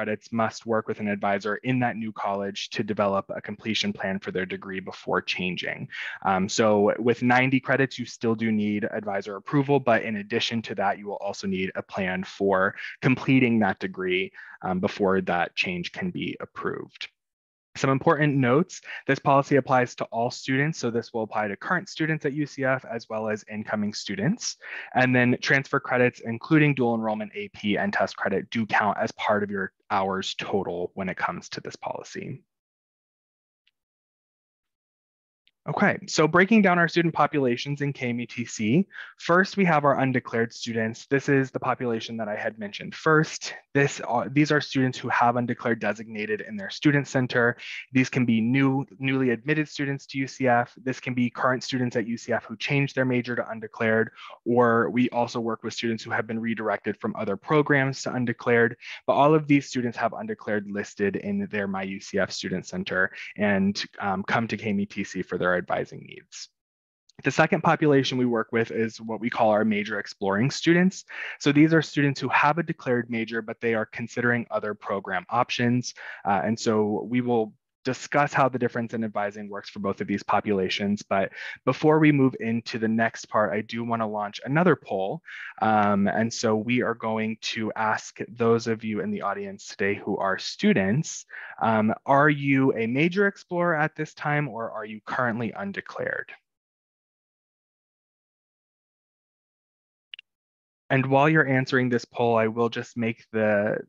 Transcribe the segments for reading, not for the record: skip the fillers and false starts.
credits must work with an advisor in that new college to develop a completion plan for their degree before changing. So with 90 credits, you still do need advisor approval, but in addition to that, you will also need a plan for completing that degree before that change can be approved. Some important notes, this policy applies to all students, so this will apply to current students at UCF as well as incoming students. And then transfer credits, including dual enrollment AP and test credit, do count as part of your hours total when it comes to this policy. Okay, so breaking down our student populations in KMUTC, first we have our undeclared students. This is the population that I had mentioned first. These are students who have undeclared designated in their student center. These can be newly admitted students to UCF. This can be current students at UCF who changed their major to undeclared, or we also work with students who have been redirected from other programs to undeclared. But all of these students have undeclared listed in their My UCF Student Center and come to KMUTC for their advising needs. The second population we work with is what we call our major exploring students. So these are students who have a declared major, but they are considering other program options. And so we will discuss how the difference in advising works for both of these populations. But before we move into the next part, I do want to launch another poll. And so we are going to ask those of you in the audience today who are students, are you a major explorer at this time, or are you currently undeclared? And while you're answering this poll, I will just make the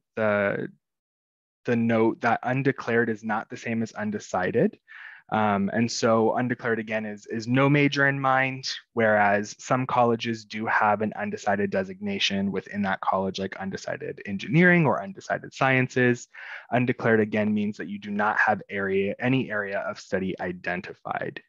note that undeclared is not the same as undecided. And so undeclared again is no major in mind, whereas some colleges do have an undecided designation within that college, like undecided engineering or undecided sciences. Undeclared again means that you do not have any area of study identified.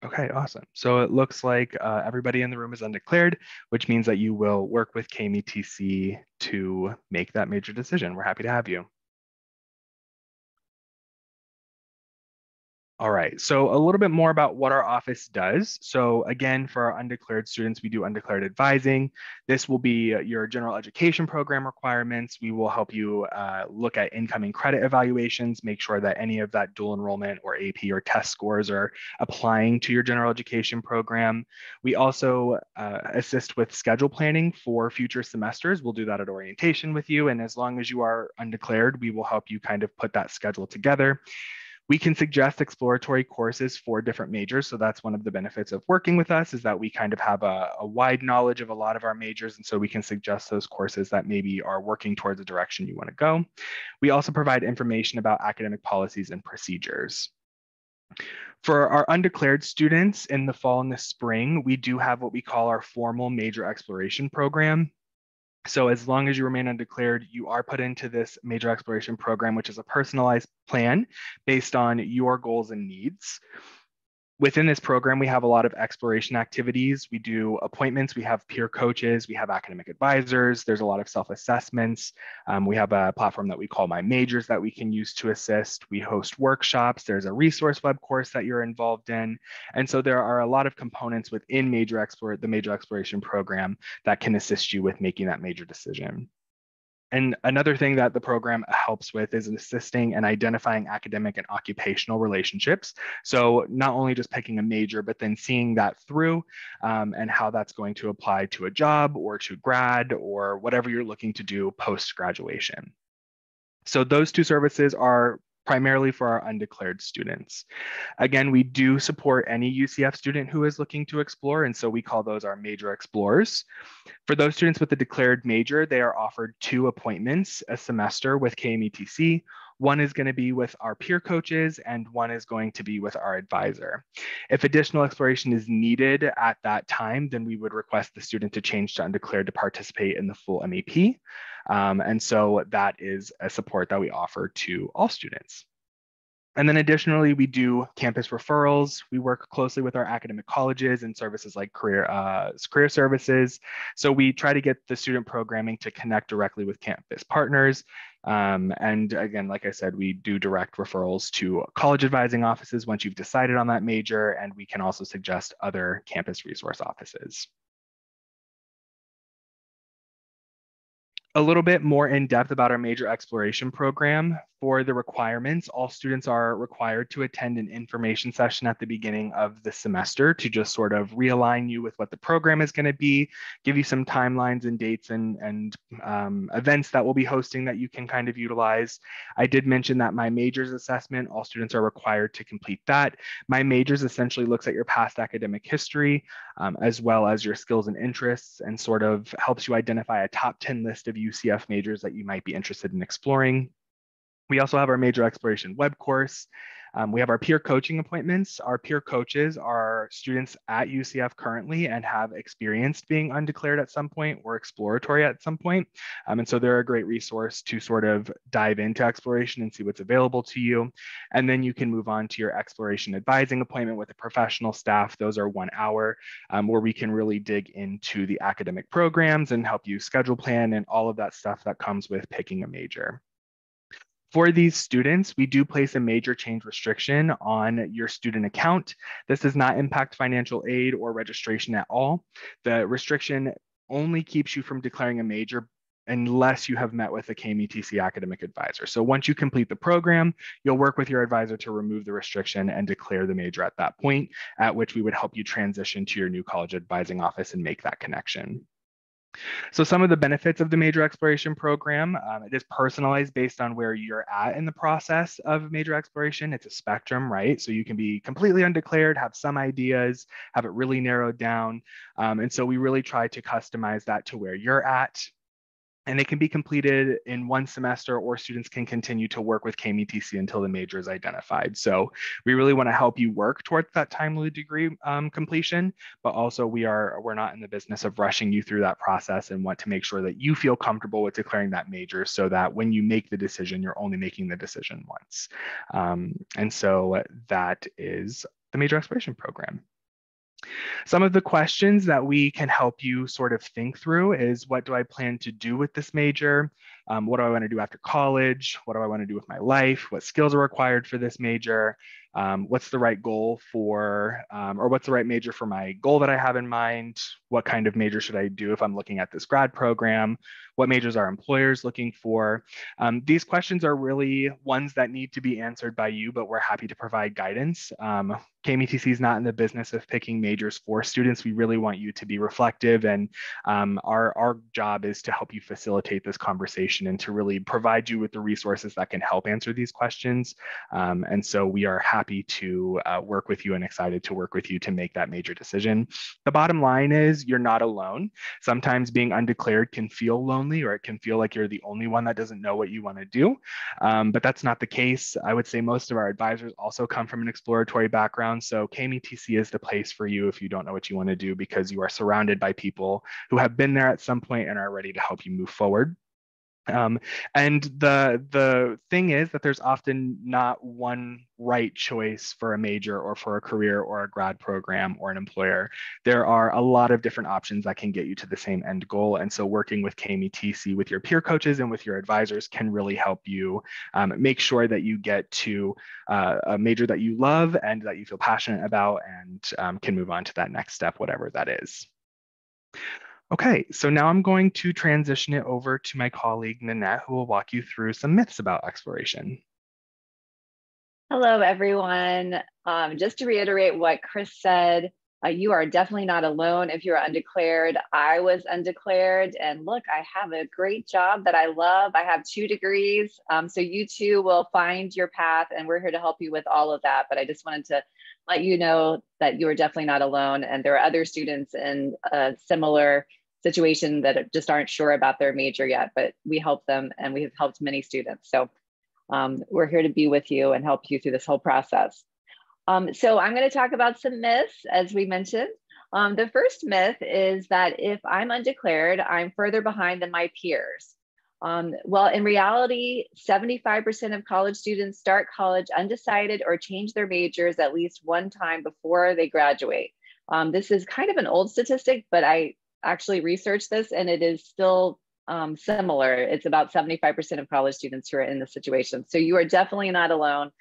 Okay, awesome. So it looks like everybody in the room is undeclared, which means that you will work with KMUTC to make that major decision. We're happy to have you. All right, so a little bit more about what our office does. So again, for our undeclared students, we do undeclared advising. This will be your general education program requirements. We will help you look at incoming credit evaluations, make sure that any of that dual enrollment or AP or test scores are applying to your general education program. We also assist with schedule planning for future semesters. We'll do that at orientation with you. And as long as you are undeclared, we will help you kind of put that schedule together. We can suggest exploratory courses for different majors. So that's one of the benefits of working with us, is that we kind of have a wide knowledge of a lot of our majors. And so we can suggest those courses that maybe are working towards a direction you want to go. We also provide information about academic policies and procedures. For our undeclared students in the fall and the spring, we do have what we call our formal major exploration program. So as long as you remain undeclared, you are put into this major exploration program, which is a personalized plan based on your goals and needs. Within this program, we have a lot of exploration activities. We do appointments, we have peer coaches, we have academic advisors, there's a lot of self-assessments. We have a platform that we call My Majors that we can use to assist. We host workshops, there's a resource web course that you're involved in. And so there are a lot of components within the Major Exploration program that can assist you with making that major decision. And another thing that the program helps with is assisting and identifying academic and occupational relationships. So not only just picking a major, but then seeing that through and how that's going to apply to a job or to grad or whatever you're looking to do post-graduation. So those two services are primarily for our undeclared students. Again, we do support any UCF student who is looking to explore, and so we call those our major explorers. For those students with a declared major, they are offered 2 appointments a semester with KMUTC. One is going to be with our peer coaches, and one is going to be with our advisor. If additional exploration is needed at that time, then we would request the student to change to undeclared to participate in the full MEP. And so that is a support that we offer to all students. And then additionally, we do campus referrals. We work closely with our academic colleges and services like career services. So we try to get the student programming to connect directly with campus partners. And again, like I said, we do direct referrals to college advising offices once you've decided on that major, and we can also suggest other campus resource offices. A little bit more in depth about our major exploration program. For the requirements, all students are required to attend an information session at the beginning of the semester to just sort of realign you with what the program is going to be, give you some timelines and dates and events that we'll be hosting that you can kind of utilize. I did mention that my majors assessment, all students are required to complete that. My majors essentially looks at your past academic history, as well as your skills and interests, and sort of helps you identify a top 10 list of UCF majors that you might be interested in exploring. We also have our major exploration web course. We have our peer coaching appointments. Our peer coaches are students at UCF currently and have experienced being undeclared at some point or exploratory at some point. And so they're a great resource to sort of dive into exploration and see what's available to you. And then you can move on to your exploration advising appointment with the professional staff. Those are 1 hour where we can really dig into the academic programs and help you schedule plan and all of that stuff that comes with picking a major. For these students, we do place a major change restriction on your student account. This does not impact financial aid or registration at all. The restriction only keeps you from declaring a major unless you have met with a KMETC academic advisor. So once you complete the program, you'll work with your advisor to remove the restriction and declare the major at that point, at which we would help you transition to your new college advising office and make that connection. So some of the benefits of the major exploration program, it is personalized based on where you're at in the process of major exploration. It's a spectrum, right? So you can be completely undeclared, have some ideas, have it really narrowed down. And so we really try to customize that to where you're at. And it can be completed in 1 semester, or students can continue to work with KMETC until the major is identified. So we really want to help you work towards that timely degree completion, but also we're not in the business of rushing you through that process and want to make sure that you feel comfortable with declaring that major so that when you make the decision, you're only making the decision once. And so that is the major exploration program. Some of the questions that we can help you sort of think through is, what do I plan to do with this major? What do I want to do after college? What do I want to do with my life? What skills are required for this major? What's the right goal for, or what's the right major for my goal that I have in mind? What kind of major should I do if I'm looking at this grad program? What majors are employers looking for? These questions are really ones that need to be answered by you, but we're happy to provide guidance. KMETC is not in the business of picking majors for students. We really want you to be reflective, and our job is to help you facilitate this conversation and to really provide you with the resources that can help answer these questions. And so we are happy to work with you and excited to work with you to make that major decision. The bottom line is, you're not alone. Sometimes being undeclared can feel lonely, or it can feel like you're the only one that doesn't know what you want to do. But that's not the case. I would say most of our advisors also come from an exploratory background. So KMETC is the place for you if you don't know what you want to do, because you are surrounded by people who have been there at some point and are ready to help you move forward. And the thing is that there's often not one right choice for a major or for a career or a grad program or an employer. There are a lot of different options that can get you to the same end goal. And so working with KMETC, with your peer coaches and with your advisors, can really help you make sure that you get to a major that you love and that you feel passionate about, and can move on to that next step, whatever that is. Okay, so now I'm going to transition it over to my colleague, Nanette, who will walk you through some myths about exploration. Hello, everyone. Just to reiterate what Chris said, you are definitely not alone if you're undeclared. I was undeclared, and look, I have a great job that I love. I have 2 degrees, so you too will find your path, and we're here to help you with all of that. But I just wanted to let you know that you are definitely not alone, and there are other students in a similar situation that just aren't sure about their major yet, but we help them, and we have helped many students. So we're here to be with you and help you through this whole process. So I'm going to talk about some myths, as we mentioned. The first myth is that if I'm undeclared, I'm further behind than my peers. Well, in reality, 75% of college students start college undecided or change their majors at least one time before they graduate. This is kind of an old statistic, but I actually researched this, and it is still similar. It's about 75% of college students who are in this situation. So you are definitely not alone.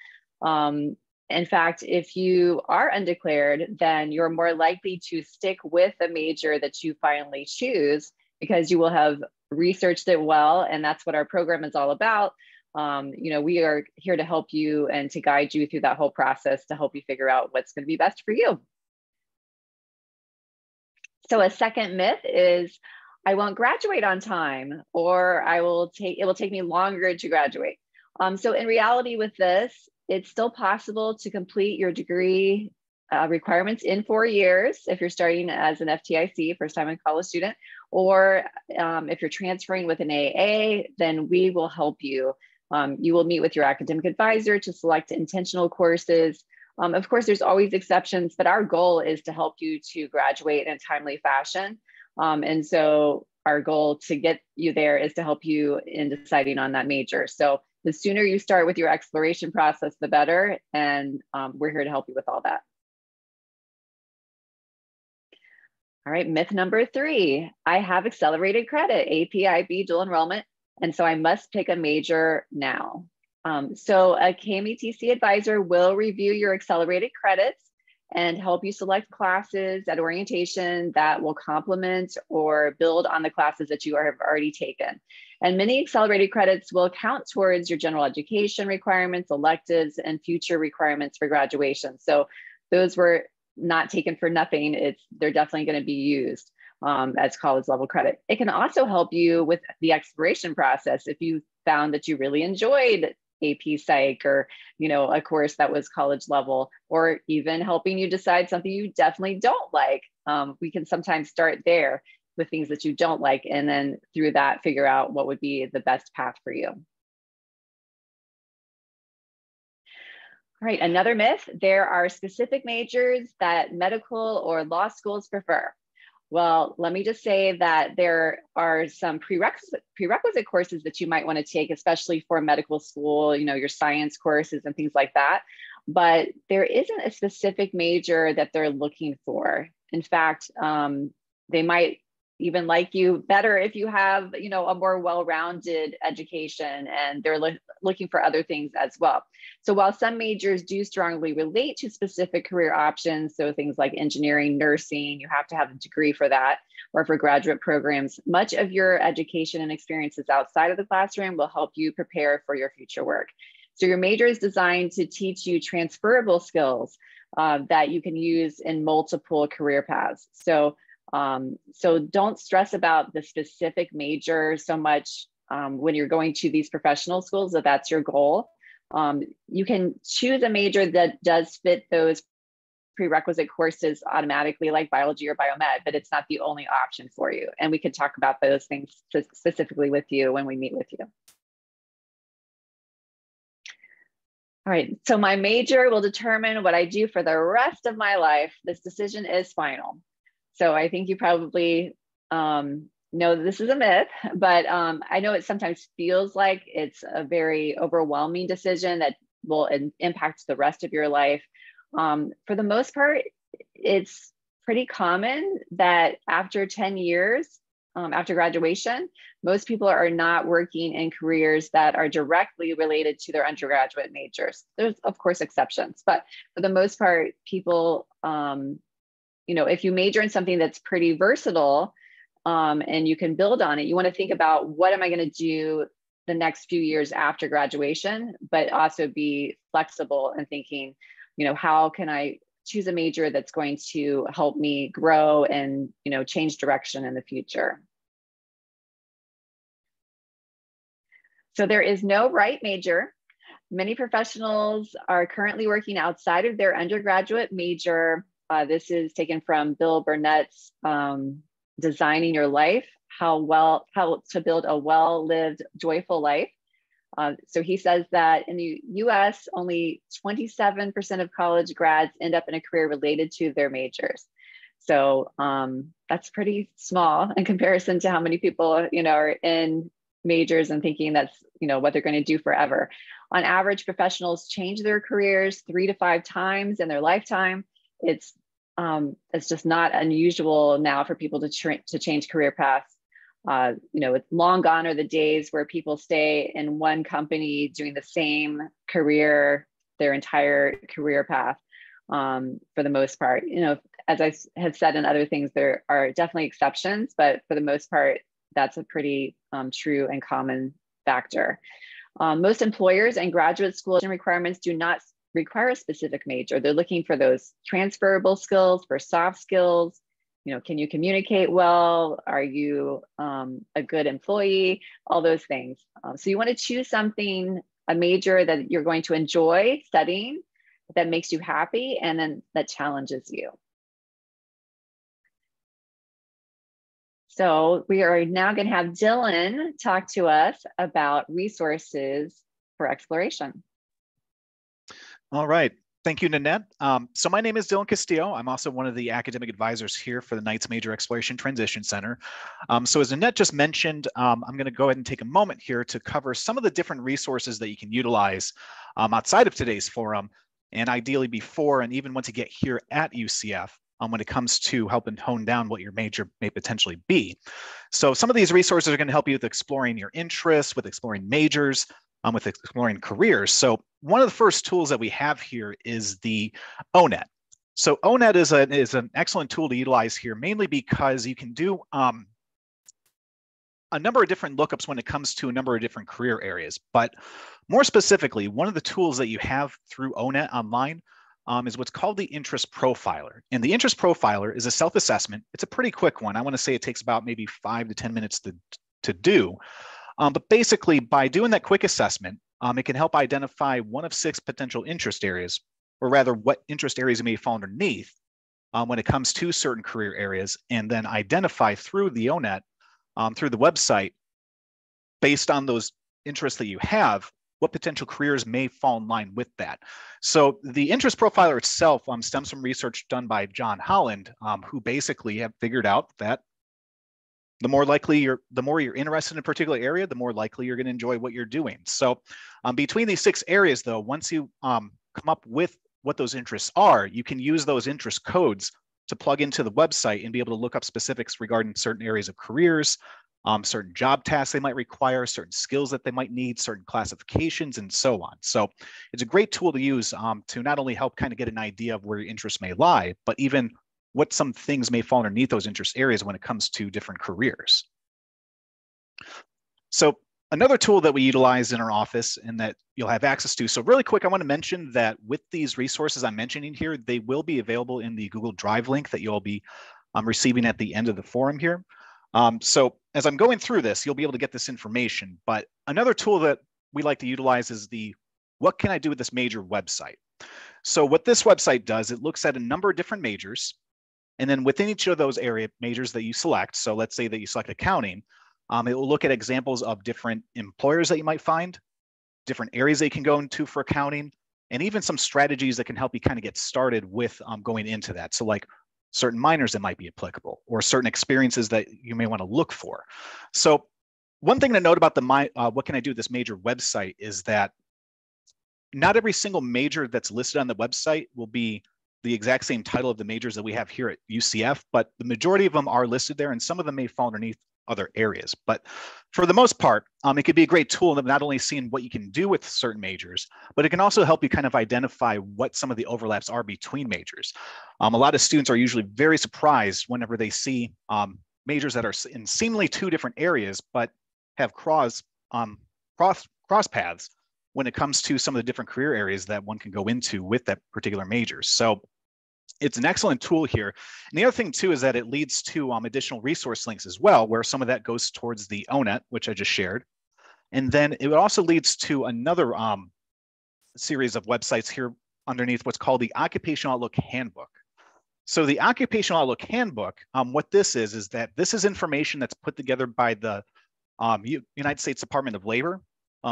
In fact, if you are undeclared, then you're more likely to stick with the major that you finally choose because you will have researched it well. And that's what our program is all about. We are here to help you and to guide you through that whole process to help you figure out what's going to be best for you. So a second myth is I won't graduate on time, or it will take me longer to graduate. So in reality with this, it's still possible to complete your degree requirements in 4 years if you're starting as an FTIC, first time in college student, or if you're transferring with an AA, then we will help you. You will meet with your academic advisor to select intentional courses. Of course, there's always exceptions, but our goal is to help you to graduate in a timely fashion. And so our goal to get you there is to help you in deciding on that major. So the sooner you start with your exploration process, the better. And we're here to help you with all that. All right, myth number 3, I have accelerated credit, AP/IB dual enrollment, and so I must pick a major now. So a KMETC advisor will review your accelerated credits and help you select classes at orientation that will complement or build on the classes that you have already taken. And many accelerated credits will count towards your general education requirements, electives, and future requirements for graduation. So those were not taken for nothing. They're definitely going to be used as college level credit. It can also help you with the exploration process if you found that you really enjoyed AP Psych or a course that was college level, or even helping you decide something you definitely don't like. We can sometimes start there with things that you don't like, and then through that figure out what would be the best path for you. All right, another myth, there are specific majors that medical or law schools prefer. Well, let me just say that there are some prerequisite courses that you might want to take, especially for medical school, your science courses and things like that. But there isn't a specific major that they're looking for. In fact, they might even like you better if you have, a more well-rounded education, and they're looking for other things as well. So while some majors do strongly relate to specific career options, so things like engineering, nursing, you have to have a degree for that, or for graduate programs, much of your education and experiences outside of the classroom will help you prepare for your future work. So your major is designed to teach you transferable skills that you can use in multiple career paths. So don't stress about the specific major so much when you're going to these professional schools, if that's your goal. You can choose a major that does fit those prerequisite courses automatically, like biology or biomed, but it's not the only option for you. And we could talk about those things specifically with you when we meet with you. All right, so my major will determine what I do for the rest of my life. This decision is final. So I think you probably know this is a myth, but I know it sometimes feels like it's a very overwhelming decision that will impact the rest of your life. For the most part, it's pretty common that after 10 years, after graduation, most people are not working in careers that are directly related to their undergraduate majors. There's, of course, exceptions, but for the most part, people, if you major in something that's pretty versatile and you can build on it, you want to think about what am I going to do the next few years after graduation, but also be flexible and thinking, how can I choose a major that's going to help me grow and, change direction in the future. So there is no right major. Many professionals are currently working outside of their undergraduate major. This is taken from Bill Burnett's Designing Your Life, how to build a well-lived, joyful life. So he says that in the US, only 27% of college grads end up in a career related to their majors. So that's pretty small in comparison to how many people, are in majors and thinking that's, what they're going to do forever. On average, professionals change their careers 3 to 5 times in their lifetime. It's just not unusual now for people to change career paths. It's long gone are the days where people stay in one company doing the same career their entire career path. For the most part, as I have said in other things, there are definitely exceptions, but for the most part, that's a pretty true and common factor. Most employers and graduate school requirements do not require a specific major. They're looking for those transferable skills, for soft skills. Can you communicate well? Are you a good employee? All those things. So you want to choose something, a major that you're going to enjoy studying, that makes you happy, and then that challenges you. So we are now going to have Dylan talk to us about resources for exploration. All right. Thank you, Nanette. So my name is Dylan Castillo. I'm also one of the academic advisors here for the Knights Major Exploration Transition Center. So as Nanette just mentioned, I'm going to go ahead and take a moment here to cover some of the different resources that you can utilize outside of today's forum, and ideally before and even once you get here at UCF, when it comes to helping hone down what your major may potentially be. So some of these resources are going to help you with exploring your interests, with exploring majors, with exploring careers. So one of the first tools that we have here is the ONET. So ONET is an excellent tool to utilize here, mainly because you can do a number of different lookups when it comes to a number of different career areas. But more specifically, one of the tools that you have through ONET online is what's called the Interest Profiler. And the Interest Profiler is a self-assessment. It's a pretty quick one. I want to say it takes about maybe 5 to 10 minutes to do. But basically, by doing that quick assessment, it can help identify one of 6 potential interest areas, or rather what interest areas you may fall underneath when it comes to certain career areas, and then identify through the ONET, through the website, based on those interests that you have, what potential careers may fall in line with that. So the Interest Profiler itself stems from research done by John Holland, who basically have figured out that the more you're interested in a particular area, the more likely you're going to enjoy what you're doing. So between these 6 areas, though, once you come up with what those interests are, you can use those interest codes to plug into the website and be able to look up specifics regarding certain areas of careers, certain job tasks they might require, certain skills that they might need, certain classifications, and so on. So it's a great tool to use to not only help kind of get an idea of where your interests may lie, but even what some things may fall underneath those interest areas when it comes to different careers. So another tool that we utilize in our office and that you'll have access to. So really quick, I want to mention that with these resources I'm mentioning here, they will be available in the Google Drive link that you'll be receiving at the end of the forum here. So as I'm going through this, you'll be able to get this information. But another tool that we like to utilize is the what can I do with this major website? So what this website does, it looks at a number of different majors. And then within each of those area majors that you select, so let's say that you select accounting, it will look at examples of different employers that you might find, different areas that you can go into for accounting, and even some strategies that can help you kind of get started with going into that. So like certain minors that might be applicable, or certain experiences that you may want to look for. So one thing to note about the what can I do with this major website is that not every single major that's listed on the website will be the exact same title of the majors that we have here at UCF, but the majority of them are listed there, and some of them may fall underneath other areas. But for the most part, it could be a great tool of not only seeing what you can do with certain majors, but it can also help you kind of identify what some of the overlaps are between majors. A lot of students are usually very surprised whenever they see majors that are in seemingly 2 different areas, but have cross paths when it comes to some of the different career areas that one can go into with that particular major. So it's an excellent tool here. And the other thing too is that it leads to additional resource links as well, where some of that goes towards the ONET, which I just shared. And then it also leads to another series of websites here underneath what's called the Occupational Outlook Handbook. So the Occupational Outlook Handbook, what this is that this is information that's put together by the United States Department of Labor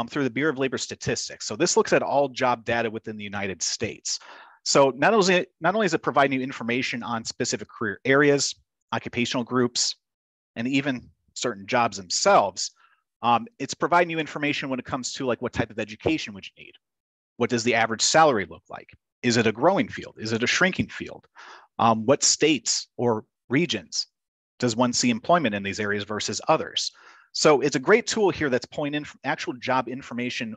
through the Bureau of Labor Statistics. So this looks at all job data within the United States. So not only is it providing you information on specific career areas, occupational groups, and even certain jobs themselves, it's providing you information when it comes to like what type of education would you need? What does the average salary look like? Is it a growing field? Is it a shrinking field? What states or regions does one see employment in these areas versus others? So it's a great tool here that's pulling in actual job information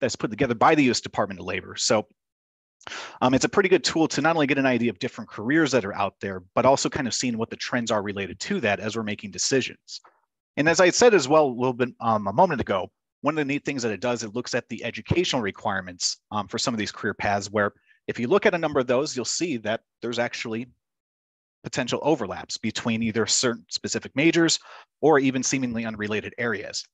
that's put together by the U.S. Department of Labor. So it's a pretty good tool to not only get an idea of different careers that are out there, but also kind of seeing what the trends are related to that as we're making decisions. And as I said as well a little bit a moment ago, one of the neat things that it does, it looks at the educational requirements for some of these career paths, where if you look at a number of those, you'll see that there's actually potential overlaps between either certain specific majors or even seemingly unrelated areas.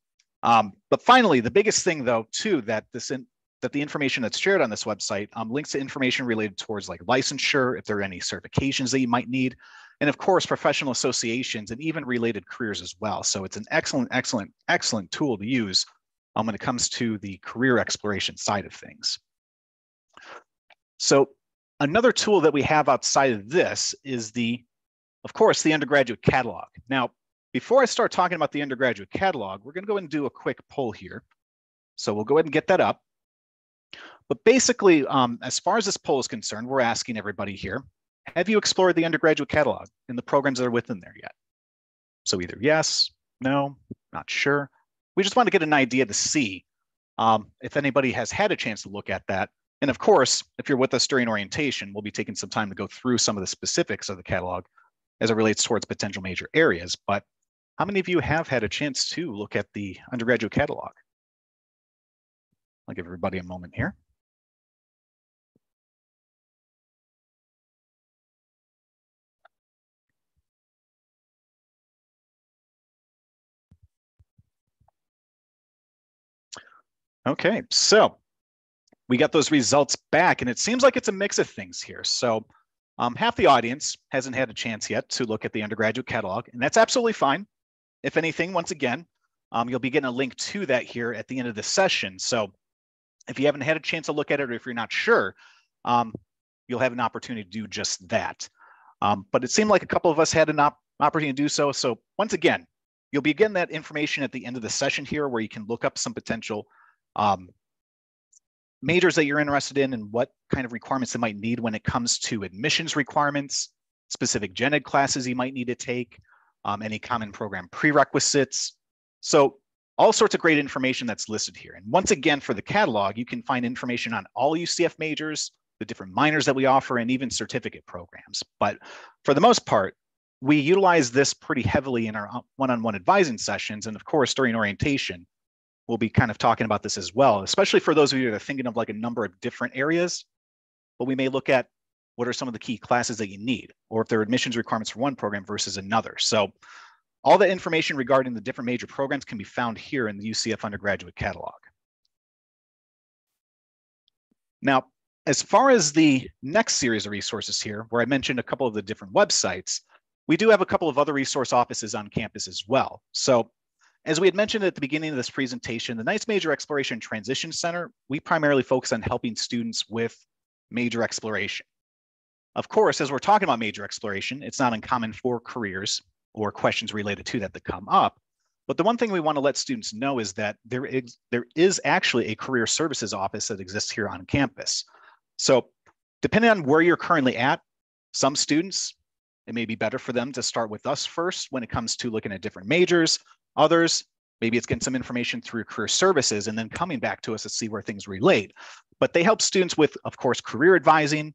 But finally, the biggest thing though, too, that the information that's shared on this website links to information related towards like licensure, if there are any certifications that you might need, and of course, professional associations and even related careers as well. So it's an excellent tool to use when it comes to the career exploration side of things. So another tool that we have outside of this is of course, the undergraduate catalog. Now, before I start talking about the undergraduate catalog, we're going to go ahead and do a quick poll here. So we'll go ahead and get that up. But basically, as far as this poll is concerned, we're asking everybody here, have you explored the undergraduate catalog and the programs that are within there yet? So either yes, no, not sure. We just want to get an idea to see if anybody has had a chance to look at that. And of course, if you're with us during orientation, we'll be taking some time to go through some of the specifics of the catalog as it relates towards potential major areas. But how many of you have had a chance to look at the undergraduate catalog? I'll give everybody a moment here. Okay, so we got those results back, and it seems like it's a mix of things here. So half the audience hasn't had a chance yet to look at the undergraduate catalog, and that's absolutely fine. If anything, once again, you'll be getting a link to that here at the end of the session. So if you haven't had a chance to look at it, or if you're not sure, you'll have an opportunity to do just that. But it seemed like a couple of us had an opportunity to do so. So once again, you'll be getting that information at the end of the session here, where you can look up some potential majors that you're interested in and what kind of requirements they might need when it comes to admissions requirements, specific gen ed classes you might need to take, any common program prerequisites. So all sorts of great information that's listed here. And once again, for the catalog, you can find information on all UCF majors, the different minors that we offer, and even certificate programs. But for the most part, we utilize this pretty heavily in our one-on-one advising sessions. And of course, during orientation, we'll be kind of talking about this as well, especially for those of you that are thinking of like a number of different areas. But we may look at what are some of the key classes that you need, or if there are admissions requirements for one program versus another. So all the information regarding the different major programs can be found here in the UCF undergraduate catalog. Now, as far as the next series of resources here, where I mentioned a couple of the different websites, we do have a couple of other resource offices on campus as well. So as we had mentioned at the beginning of this presentation, the NICE Major Exploration Transition Center, we primarily focus on helping students with major exploration. Of course, as we're talking about major exploration, it's not uncommon for careers or questions related to that come up. But the one thing we want to let students know is that there is actually a career services office that exists here on campus. So depending on where you're currently at, some students, it may be better for them to start with us first when it comes to looking at different majors. Others, maybe it's getting some information through career services and then coming back to us to see where things relate. But they help students with, of course, career advising,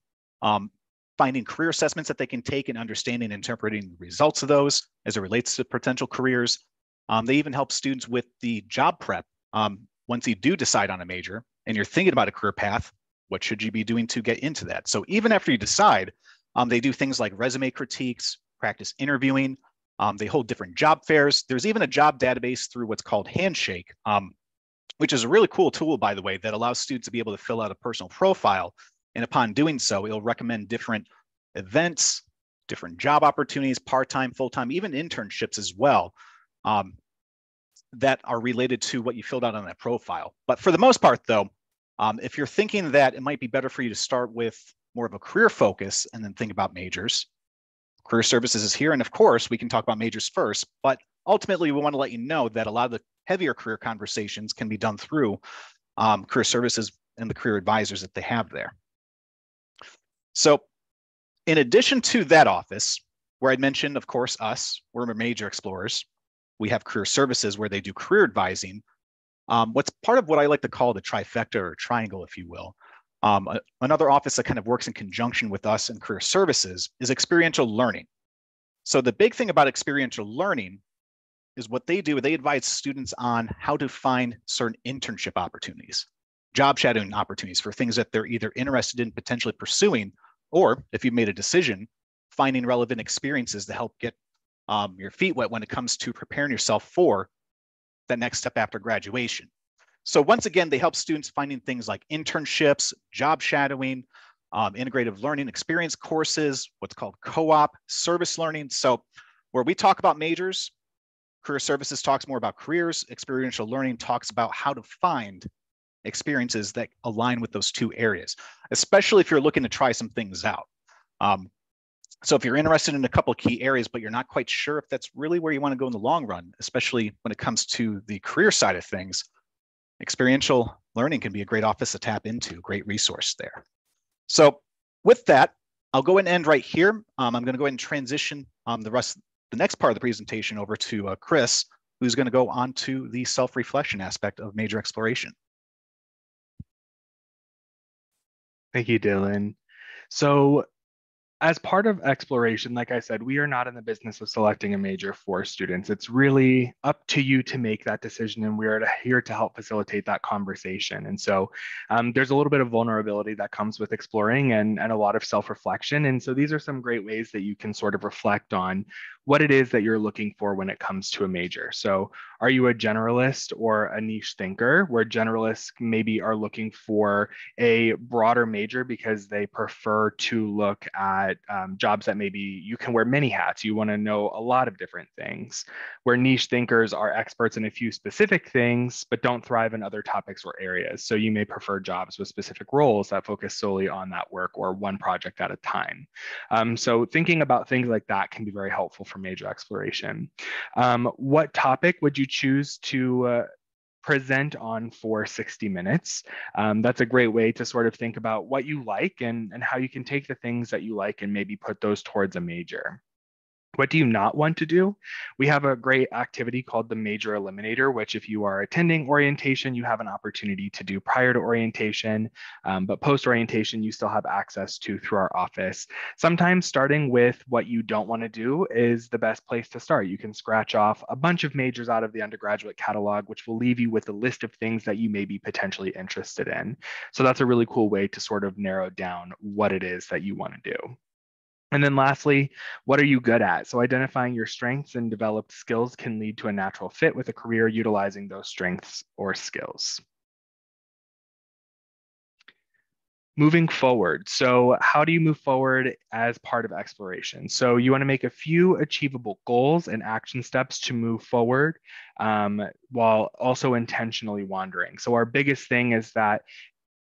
finding career assessments that they can take and understanding and interpreting the results of those as it relates to potential careers. They even help students with the job prep. Once you do decide on a major and you're thinking about a career path, what should you be doing to get into that? So even after you decide, they do things like resume critiques, practice interviewing. They hold different job fairs. There's even a job database through what's called Handshake, which is a really cool tool, by the way, that allows students to be able to fill out a personal profile. And upon doing so, it'll recommend different events, different job opportunities, part-time, full-time, even internships as well, that are related to what you filled out on that profile. But for the most part, though, if you're thinking that it might be better for you to start with more of a career focus and then think about majors, Career Services is here. And of course, we can talk about majors first, but ultimately we want to let you know that a lot of the heavier career conversations can be done through Career Services and the career advisors that they have there. So in addition to that office, where I'd mentioned, of course, us, we're major explorers. We have career services where they do career advising. What's part of what I like to call the trifecta or triangle, if you will. Another office that kind of works in conjunction with us in career services is experiential learning. So the big thing about experiential learning is what they do, they advise students on how to find certain internship opportunities, job shadowing opportunities for things that they're either interested in potentially pursuing, or if you've made a decision, finding relevant experiences to help get your feet wet when it comes to preparing yourself for that next step after graduation. So once again, they help students finding things like internships, job shadowing, integrative learning experience courses, what's called co-op, service learning. So where we talk about majors, career services talks more about careers, experiential learning talks about how to find experiences that align with those two areas, especially if you're looking to try some things out. So if you're interested in a couple of key areas, but you're not quite sure if that's really where you want to go in the long run, especially when it comes to the career side of things, experiential learning can be a great office to tap into, great resource there. So with that, I'll go ahead and end right here. I'm going to go ahead and transition the next part of the presentation over to Chris, who's going to go on to the self-reflection aspect of major exploration. Thank you, Dylan. So as part of exploration, like I said, we are not in the business of selecting a major for students. It's really up to you to make that decision, and we are here to help facilitate that conversation. And so there's a little bit of vulnerability that comes with exploring and a lot of self-reflection. And so these are some great ways that you can sort of reflect on what it is that you're looking for when it comes to a major. So are you a generalist or a niche thinker, where generalists maybe are looking for a broader major because they prefer to look at jobs that maybe you can wear many hats. You want to know a lot of different things, where niche thinkers are experts in a few specific things, but don't thrive in other topics or areas. So you may prefer jobs with specific roles that focus solely on that work or one project at a time. So thinking about things like that can be very helpful for major exploration. What topic would you choose to present on for 60 minutes? That's a great way to sort of think about what you like and how you can take the things that you like and maybe put those towards a major. What do you not want to do? We have a great activity called the Major Eliminator, which if you are attending orientation, you have an opportunity to do prior to orientation, but post-orientation, you still have access to through our office. Sometimes starting with what you don't want to do is the best place to start. You can scratch off a bunch of majors out of the undergraduate catalog, which will leave you with a list of things that you may be potentially interested in. So that's a really cool way to sort of narrow down what it is that you want to do. And then lastly, what are you good at? So identifying your strengths and developed skills can lead to a natural fit with a career utilizing those strengths or skills. Moving forward. So how do you move forward as part of exploration? So you want to make a few achievable goals and action steps to move forward while also intentionally wandering. So our biggest thing is that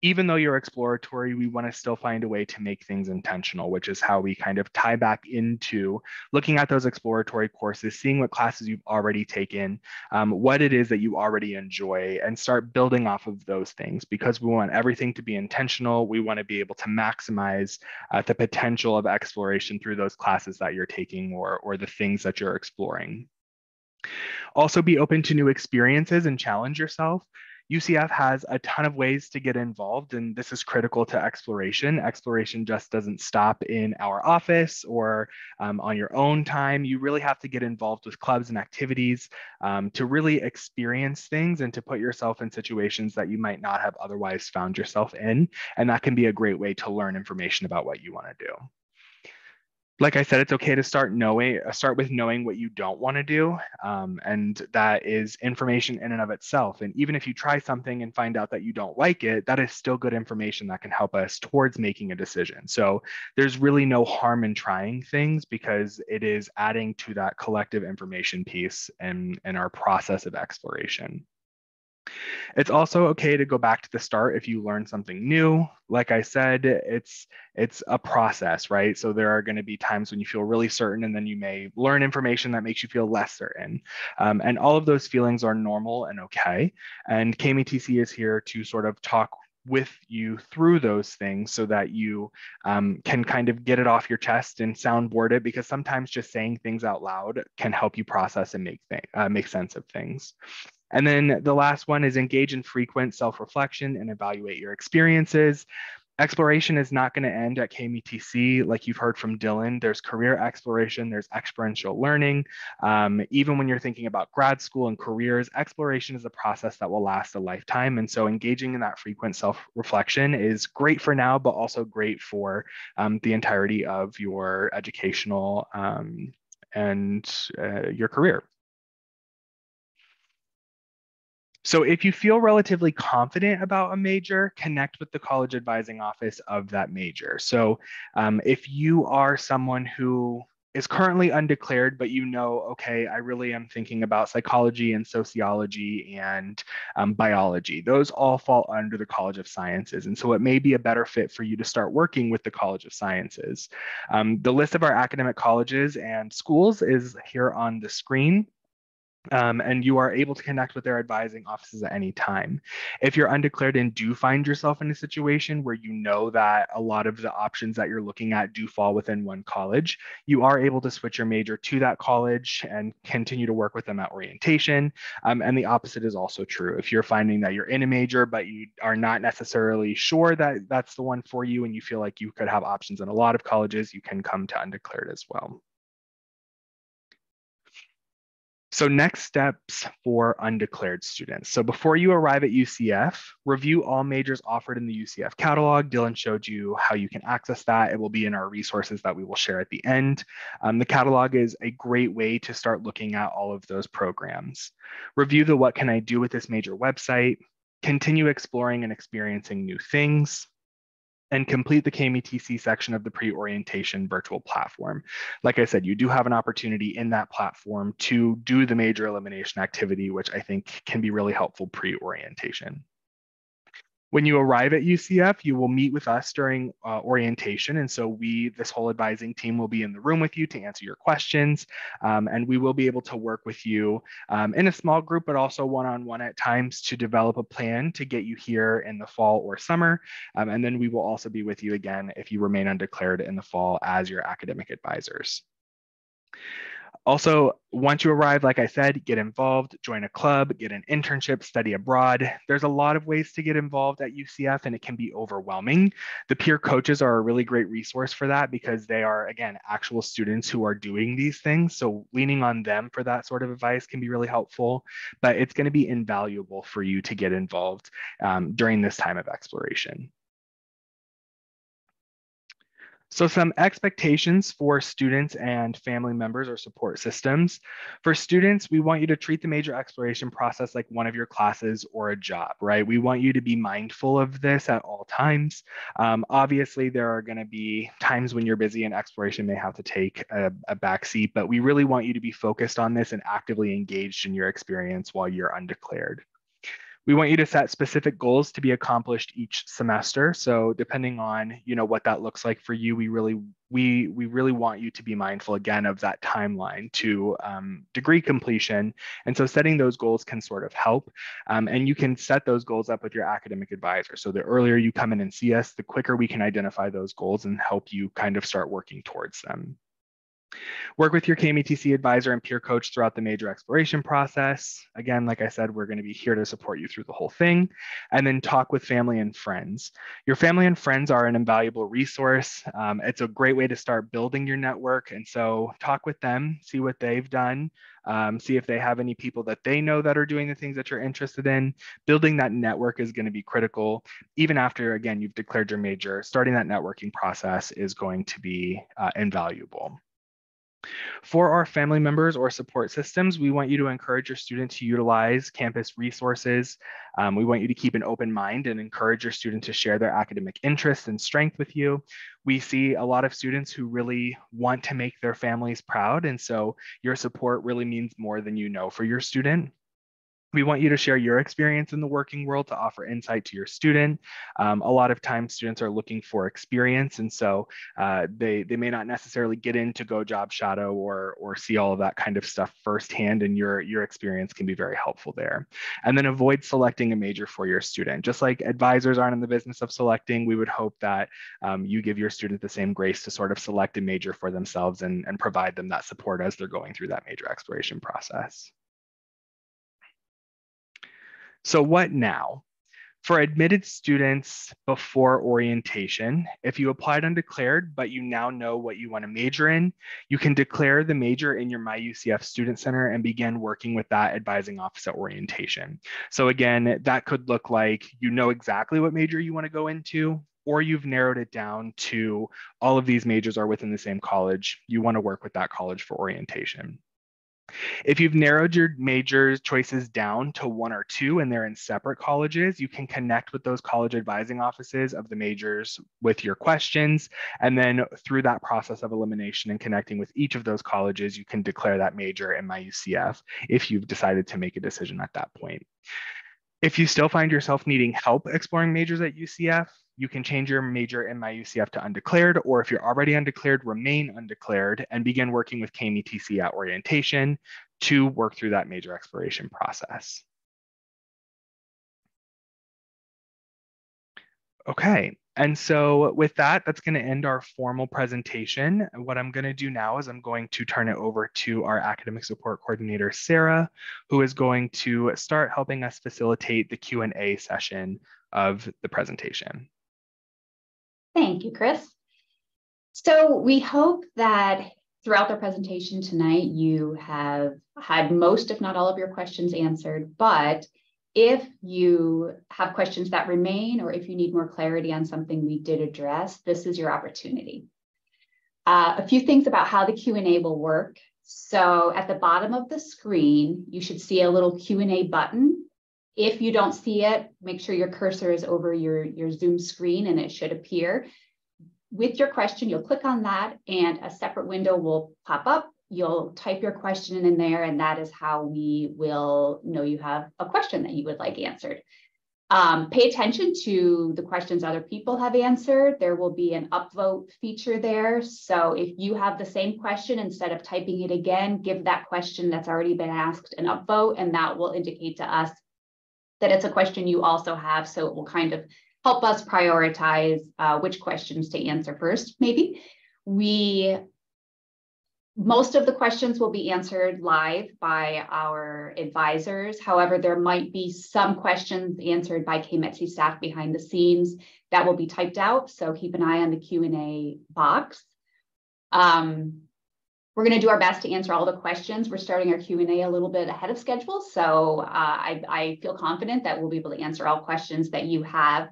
even though you're exploratory, we want to still find a way to make things intentional, which is how we kind of tie back into looking at those exploratory courses, seeing what classes you've already taken, what it is that you already enjoy, and start building off of those things, because we want everything to be intentional. We want to be able to maximize the potential of exploration through those classes that you're taking or the things that you're exploring. Also, be open to new experiences and challenge yourself. UCF has a ton of ways to get involved, and this is critical to exploration. Exploration just doesn't stop in our office or on your own time. You really have to get involved with clubs and activities to really experience things and to put yourself in situations that you might not have otherwise found yourself in. And that can be a great way to learn information about what you want to do. Like I said, it's okay to start with knowing what you don't want to do. And that is information in and of itself. And even if you try something and find out that you don't like it, that is still good information that can help us towards making a decision. So there's really no harm in trying things, because it is adding to that collective information piece in our process of exploration. It's also okay to go back to the start if you learn something new. Like I said, it's a process, right? So there are going to be times when you feel really certain, and then you may learn information that makes you feel less certain. And all of those feelings are normal and okay. And KMETC is here to sort of talk with you through those things so that you can kind of get it off your chest and soundboard it, because sometimes just saying things out loud can help you process and make sense of things. And then the last one is engage in frequent self-reflection and evaluate your experiences. Exploration is not going to end at KMETC. Like you've heard from Dylan, there's career exploration, there's experiential learning. Even when you're thinking about grad school and careers, exploration is a process that will last a lifetime. And so engaging in that frequent self-reflection is great for now, but also great for the entirety of your educational and your career. So if you feel relatively confident about a major, connect with the college advising office of that major. So if you are someone who is currently undeclared, but you know, okay, I really am thinking about psychology and sociology and biology. Those all fall under the College of Sciences. And so it may be a better fit for you to start working with the College of Sciences. The list of our academic colleges and schools is here on the screen. And you are able to connect with their advising offices at any time. If you're undeclared and do find yourself in a situation where you know that a lot of the options that you're looking at do fall within one college, you are able to switch your major to that college and continue to work with them at orientation. And the opposite is also true. If you're finding that you're in a major, but you are not necessarily sure that that's the one for you and you feel like you could have options in a lot of colleges, you can come to undeclared as well. So next steps for undeclared students. So before you arrive at UCF, review all majors offered in the UCF catalog. Dylan showed you how you can access that. It will be in our resources that we will share at the end. The catalog is a great way to start looking at all of those programs. Review the What Can I Do with This Major website. Continue exploring and experiencing new things. And complete the KMETC section of the pre-orientation virtual platform. Like I said, you do have an opportunity in that platform to do the major elimination activity, which I think can be really helpful pre-orientation. When you arrive at UCF, you will meet with us during orientation. And so this whole advising team will be in the room with you to answer your questions. And we will be able to work with you in a small group, but also one-on-one at times to develop a plan to get you here in the fall or summer. And then we will also be with you again if you remain undeclared in the fall as your academic advisors. Also, once you arrive, like I said, get involved, join a club, get an internship, study abroad. There's a lot of ways to get involved at UCF and it can be overwhelming. The peer coaches are a really great resource for that because they are, again, actual students who are doing these things. So leaning on them for that sort of advice can be really helpful, but it's going to be invaluable for you to get involved during this time of exploration. So some expectations for students and family members or support systems. For students, we want you to treat the major exploration process like one of your classes or a job, right? We want you to be mindful of this at all times. Obviously, there are going to be times when you're busy and exploration may have to take a backseat, but we really want you to be focused on this and actively engaged in your experience while you're undeclared. We want you to set specific goals to be accomplished each semester. So depending on what that looks like for you, we really want you to be mindful again of that timeline to degree completion. And so setting those goals can sort of help. And you can set those goals up with your academic advisor. So the earlier you come in and see us, the quicker we can identify those goals and help you kind of start working towards them. Work with your KMETC advisor and peer coach throughout the major exploration process. Again, like I said, we're going to be here to support you through the whole thing. And then talk with family and friends. Your family and friends are an invaluable resource. It's a great way to start building your network. And so talk with them, see what they've done, see if they have any people that they know that are doing the things that you're interested in. Building that network is going to be critical. Even after, again, you've declared your major, starting that networking process is going to be invaluable. For our family members or support systems, we want you to encourage your student to utilize campus resources. We want you to keep an open mind and encourage your student to share their academic interests and strength with you. We see a lot of students who really want to make their families proud, and so your support really means more than you know for your student. We want you to share your experience in the working world to offer insight to your student. A lot of times students are looking for experience, and so they may not necessarily get in to go job shadow or see all of that kind of stuff firsthand, and your experience can be very helpful there. And then avoid selecting a major for your student. Just like advisors aren't in the business of selecting, we would hope that you give your student the same grace to sort of select a major for themselves and provide them that support as they're going through that major exploration process. So what now? For admitted students before orientation, if you applied undeclared, but you now know what you want to major in, you can declare the major in your MyUCF Student Center and begin working with that advising office at orientation. So again, that could look like you know exactly what major you want to go into, or you've narrowed it down to all of these majors are within the same college. You want to work with that college for orientation. If you've narrowed your major choices down to one or two and they're in separate colleges, you can connect with those college advising offices of the majors with your questions. And then through that process of elimination and connecting with each of those colleges, you can declare that major in MyUCF if you've decided to make a decision at that point. If you still find yourself needing help exploring majors at UCF, you can change your major in MyUCF to undeclared, or if you're already undeclared, remain undeclared and begin working with KMETC at orientation to work through that major exploration process. Okay, and so with that, that's going to end our formal presentation. And what I'm going to do now is I'm going to turn it over to our academic support coordinator, Sarah, who is going to start helping us facilitate the Q&A session of the presentation. Thank you, Chris. So we hope that throughout the presentation tonight, you have had most, if not all of your questions answered, but if you have questions that remain, or if you need more clarity on something we did address, this is your opportunity. A few things about how the Q&A will work. So at the bottom of the screen, you should see a little Q&A button. If you don't see it, make sure your cursor is over your Zoom screen and it should appear. With your question, you'll click on that and a separate window will pop up. You'll type your question in there, and that is how we will know you have a question that you would like answered. Pay attention to the questions other people have answered. There will be an upvote feature there. So if you have the same question, instead of typing it again, give that question that's already been asked an upvote, and that will indicate to us that it's a question you also have. So it will kind of help us prioritize which questions to answer first, maybe. Most of the questions will be answered live by our advisors. However, there might be some questions answered by KMETC staff behind the scenes that will be typed out. So keep an eye on the Q&A box. We're going to do our best to answer all the questions. We're starting our Q&A a little bit ahead of schedule. So I feel confident that we'll be able to answer all questions that you have.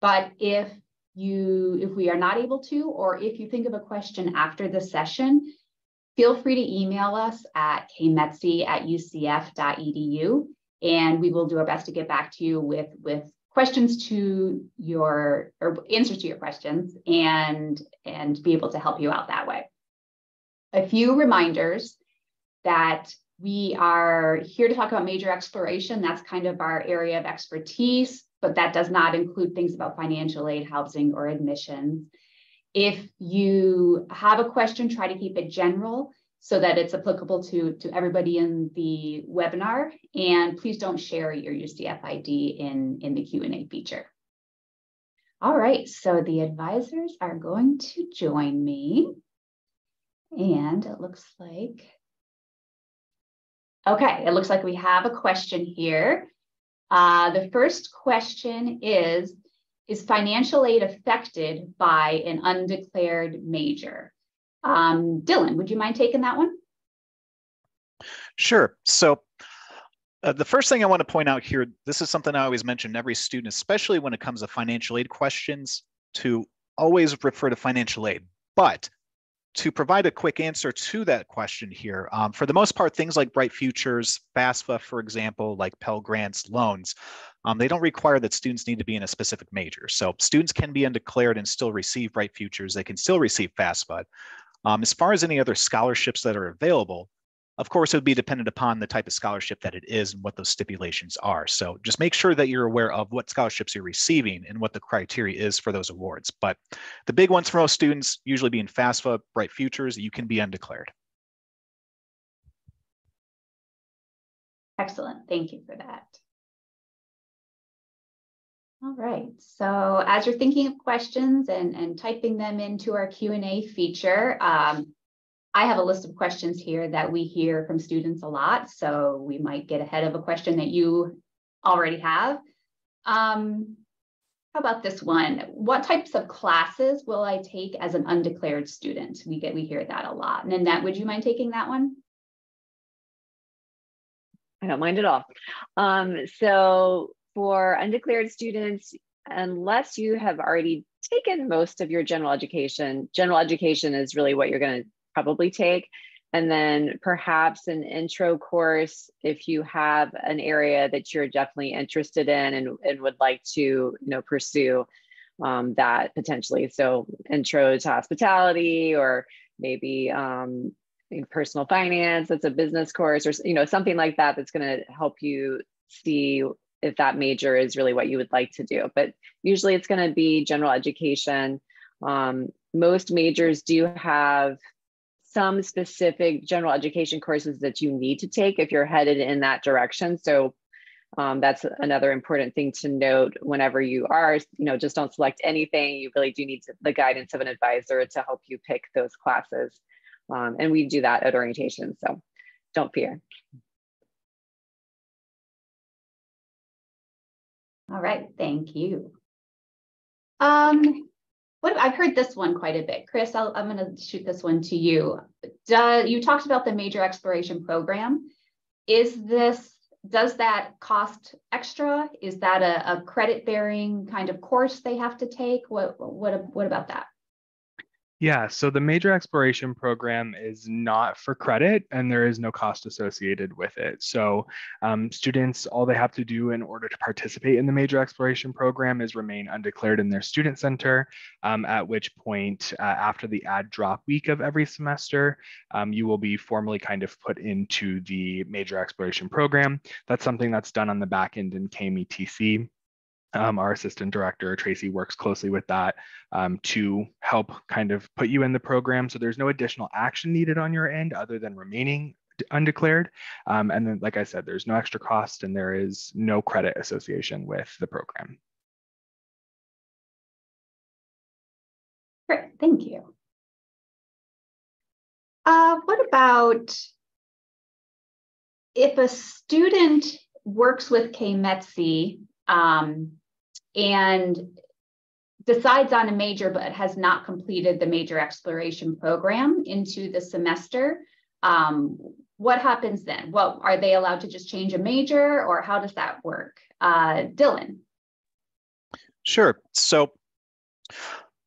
But if we are not able to, or if you think of a question after the session, feel free to email us at kmetc@ucf.edu, and we will do our best to get back to you with questions to or answers to your questions and be able to help you out that way. A few reminders that we are here to talk about major exploration. That's kind of our area of expertise, but that does not include things about financial aid, housing, or admissions. If you have a question, try to keep it general so that it's applicable to everybody in the webinar. And please don't share your UCF ID in the Q&A feature. All right, so the advisors are going to join me. And it looks like, okay, it looks like we have a question here. The first question is financial aid affected by an undeclared major? Dylan, would you mind taking that one? Sure. So the first thing I want to point out here, this is something I always mention to every student, especially when it comes to financial aid questions, to always refer to financial aid. But to provide a quick answer to that question here, for the most part, things like Bright Futures, FAFSA, for example, like Pell Grants, loans, they don't require that students need to be in a specific major. So students can be undeclared and still receive Bright Futures. They can still receive FAFSA. As far as any other scholarships that are available, Of course, it would be dependent upon the type of scholarship that it is and what those stipulations are. So just make sure that you're aware of what scholarships you're receiving and what the criteria is for those awards. But the big ones for most students, usually being FAFSA, Bright Futures, you can be undeclared. Excellent, thank you for that. All right, so as you're thinking of questions and typing them into our Q&A feature, I have a list of questions here that we hear from students a lot, so we might get ahead of a question that you already have. How about this one? What types of classes will I take as an undeclared student? We hear that a lot. Nanette, would you mind taking that one? I don't mind at all. So for undeclared students, unless you have already taken most of your general education is really what you're going to probably take. And then perhaps an intro course if you have an area that you're definitely interested in and would like to pursue that potentially. So intro to hospitality, or maybe personal finance, that's a business course, or something like that that's going to help you see if that major is really what you would like to do. But usually it's going to be general education. Most majors do have some specific general education courses that you need to take if you're headed in that direction. So that's another important thing to note whenever you are, just don't select anything. You really do need the guidance of an advisor to help you pick those classes. And we do that at orientation, so don't fear. All right, thank you. I've heard this one quite a bit. Chris, I'm going to shoot this one to you. You talked about the major exploration program. Does that cost extra? Is that a credit-bearing kind of course they have to take? What about that? Yeah, so the major exploration program is not for credit, and there is no cost associated with it. So students, all they have to do in order to participate in the major exploration program is remain undeclared in their student center, at which point after the add drop week of every semester, you will be formally kind of put into the major exploration program. That's something that's done on the back end in KMETC. Our assistant director, Tracy, works closely with that to help kind of put you in the program. So there's no additional action needed on your end other than remaining undeclared. And then, like I said, there's no extra cost and there is no credit association with the program. Great, thank you. What about if a student works with KMETC and decides on a major but has not completed the major exploration program into the semester, what happens then? Well, are they allowed to just change a major, or how does that work? Dylan. Sure. So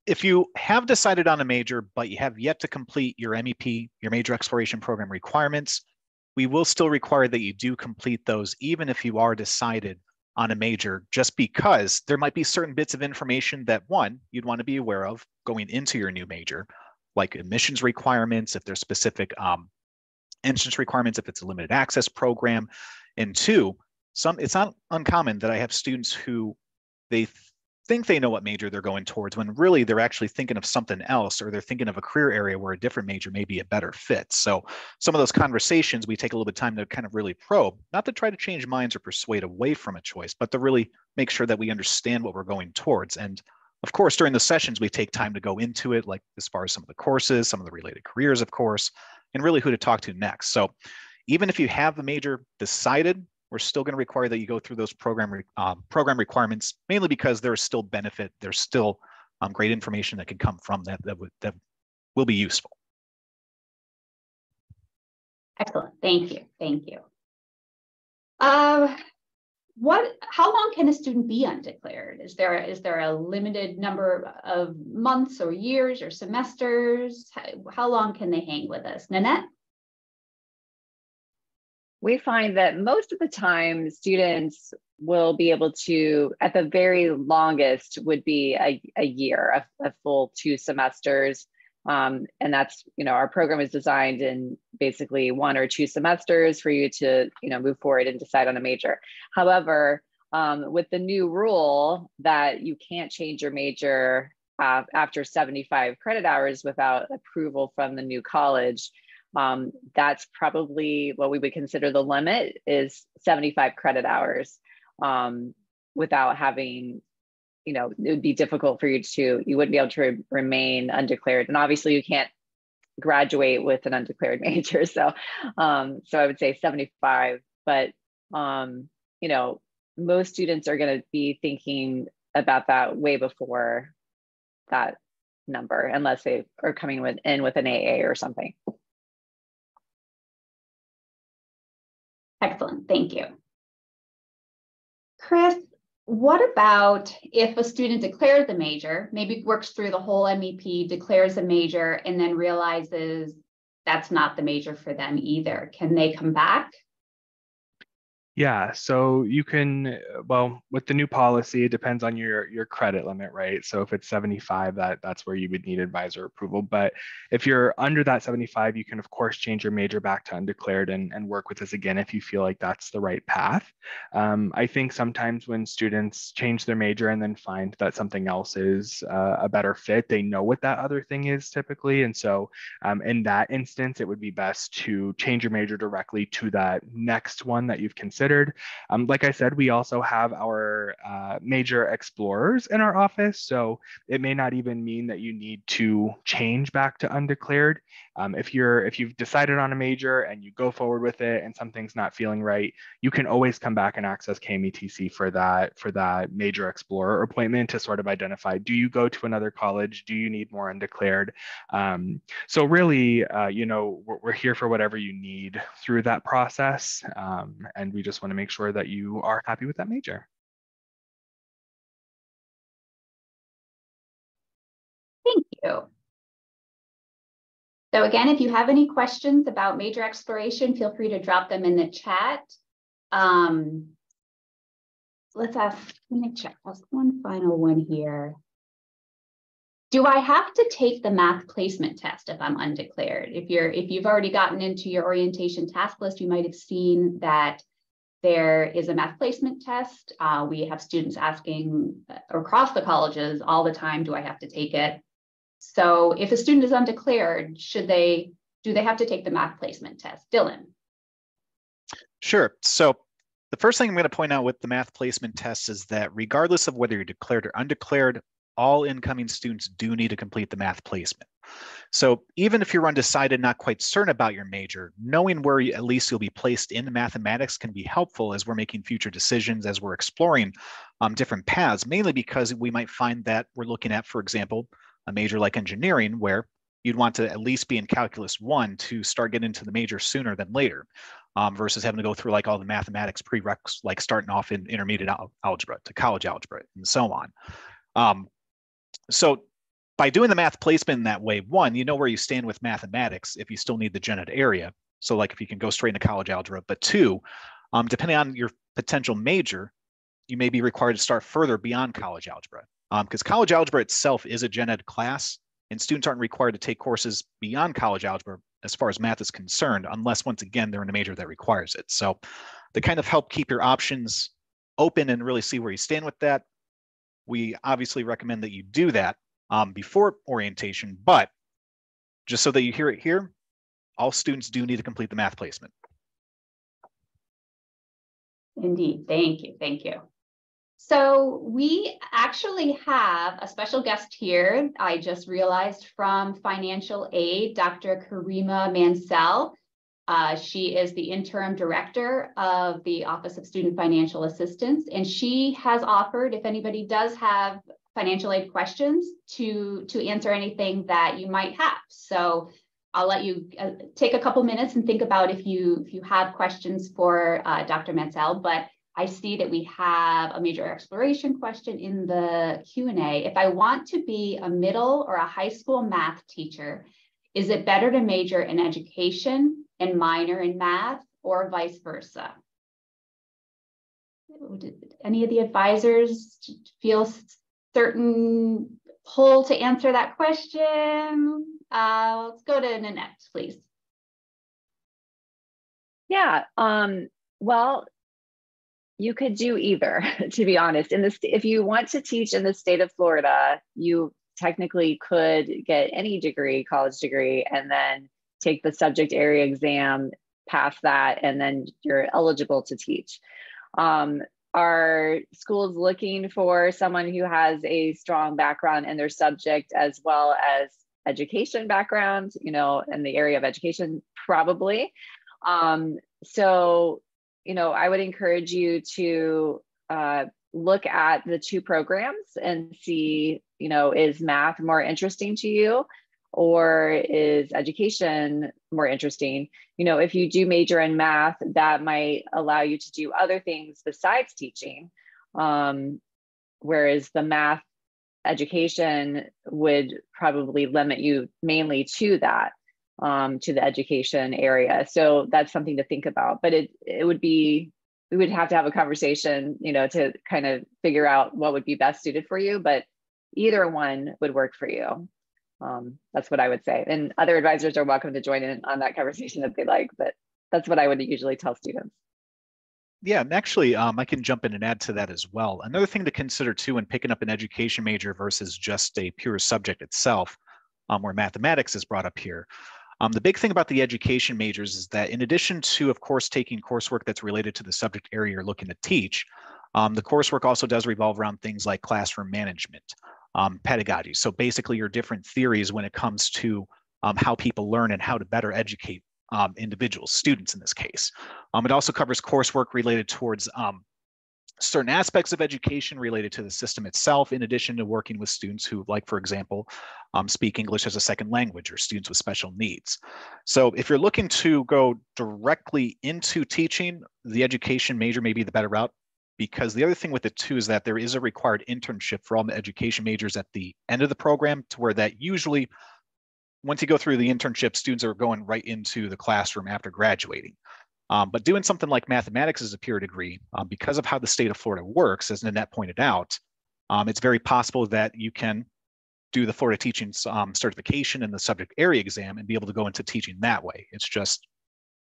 if you have decided on a major, but you have yet to complete your MEP, your major exploration program requirements, we will still require that you do complete those, even if you are decided on a major, just because there might be certain bits of information that, one, you'd want to be aware of going into your new major, like admissions requirements, if there's specific entrance requirements, if it's a limited access program, and two, it's not uncommon that I have students who they think they know what major they're going towards when really they're actually thinking of something else, or they're thinking of a career area where a different major may be a better fit. So some of those conversations, we take a little bit of time to kind of really probe, not to try to change minds or persuade away from a choice, but to really make sure that we understand what we're going towards. And of course, during the sessions, we take time to go into it, like as far as some of the courses, some of the related careers, of course, and really who to talk to next. So even if you have the major decided, we're still going to require that you go through those program requirements, mainly because there's still benefit. There's still great information that can come from that will be useful. Excellent. Thank you. Thank you. How long can a student be undeclared? Is there a limited number of months or years or semesters? How long can they hang with us? Nanette? We find that most of the time students will be able to, at the very longest, would be a year, a full 2 semesters. And that's, our program is designed in basically 1 or 2 semesters for you to, move forward and decide on a major. However, with the new rule that you can't change your major after 75 credit hours without approval from the new college, that's probably what we would consider the limit, is 75 credit hours without having, it would be difficult for you wouldn't be able to remain undeclared. And obviously you can't graduate with an undeclared major. So I would say 75, but most students are going to be thinking about that way before that number, unless they are coming in with an AA or something. Excellent, thank you. Chris, what about if a student declares the major, maybe works through the whole MEP, declares a major, and then realizes that's not the major for them either? Can they come back? Yeah, so you can, well, with the new policy, it depends on your credit limit, right? So if it's 75, that's where you would need advisor approval. But if you're under that 75, you can of course change your major back to undeclared and work with us again if you feel like that's the right path. I think sometimes when students change their major and then find that something else is a better fit, they know what that other thing is typically. And so in that instance, it would be best to change your major directly to that next one that you've considered. Like I said, we also have our major explorers in our office, so it may not even mean that you need to change back to undeclared. If you've decided on a major and you go forward with it and something's not feeling right, you can always come back and access KMETC for that major explorer appointment to sort of identify, do you go to another college? Do you need more undeclared? So really, we're here for whatever you need through that process, and we just want to make sure that you are happy with that major. Thank you. So again, if you have any questions about major exploration, feel free to drop them in the chat. Let me check one final one here. Do I have to take the math placement test if I'm undeclared? If you've already gotten into your orientation task list, you might have seen that there is a math placement test. We have students asking across the colleges all the time, do I have to take it? So if a student is undeclared, do they have to take the math placement test? Dylan. Sure. So the first thing I'm going to point out with the math placement test is that regardless of whether you're declared or undeclared, all incoming students do need to complete the math placement. So even if you're undecided, not quite certain about your major, knowing where at least you'll be placed in mathematics can be helpful as we're making future decisions, as we're exploring different paths, mainly because we might find that we're looking at, for example, a major like engineering, where you'd want to at least be in Calculus 1 to start getting into the major sooner than later, versus having to go through like all the mathematics prereqs, like starting off in intermediate algebra to college algebra and so on. So by doing the math placement in that way, one, you know where you stand with mathematics if you still need the gen ed area. So like if you can go straight into college algebra, but two, depending on your potential major, you may be required to start further beyond college algebra. Because college algebra itself is a gen ed class, and students aren't required to take courses beyond college algebra as far as math is concerned, unless once again, they're in a major that requires it. So to kind of help keep your options open and really see where you stand with that, we obviously recommend that you do that before orientation, but just so that you hear it here, all students do need to complete the math placement. Indeed, thank you, thank you. So we actually have a special guest here, I just realized, from financial aid, Dr. Karima Mansell. She is the interim director of the Office of Student Financial Assistance, and she has offered, if anybody does have financial aid questions, to answer anything that you might have. So I'll let you take a couple minutes and think about if you have questions for Dr. Mansell, but I see that we have a major exploration question in the Q&A. If I want to be a middle or a high school math teacher, is it better to major in education and minor in math, or vice versa? Did any of the advisors feel certain pull to answer that question? let's go to Nanette, please. Yeah, well, you could do either, to be honest. If you want to teach in the state of Florida, you technically could get any degree, college degree, and then take the subject area exam, pass that, and then you're eligible to teach. Our school's looking for someone who has a strong background in their subject as well as education background, you know, in the area of education, probably. So, you know, I would encourage you to look at the two programs and see, you know, is math more interesting to you or is education more interesting? You know, if you do major in math, that might allow you to do other things besides teaching. Whereas the math education would probably limit you mainly to that, to the education area. So that's something to think about, but it would be, we would have to have a conversation, you know, to kind of figure out what would be best suited for you, but either one would work for you. That's what I would say. And other advisors are welcome to join in on that conversation if they like, but that's what I would usually tell students. Yeah, and actually, I can jump in and add to that as well. Another thing to consider too when picking up an education major versus just a pure subject itself, where mathematics is brought up here. The big thing about the education majors is that in addition to, of course, taking coursework that's related to the subject area you're looking to teach, the coursework also does revolve around things like classroom management, pedagogy. So basically your different theories when it comes to how people learn and how to better educate individuals, students in this case. It also covers coursework related towards certain aspects of education related to the system itself, in addition to working with students who, like, for example, speak English as a second language or students with special needs. So if you're looking to go directly into teaching, the education major may be the better route, because the other thing with it too is that there is a required internship for all the education majors at the end of the program, to where that usually, once you go through the internship, students are going right into the classroom after graduating. But doing something like mathematics as a pure degree, because of how the state of Florida works, as Nanette pointed out, it's very possible that you can do the Florida teaching certification and the subject area exam and be able to go into teaching that way. It's just,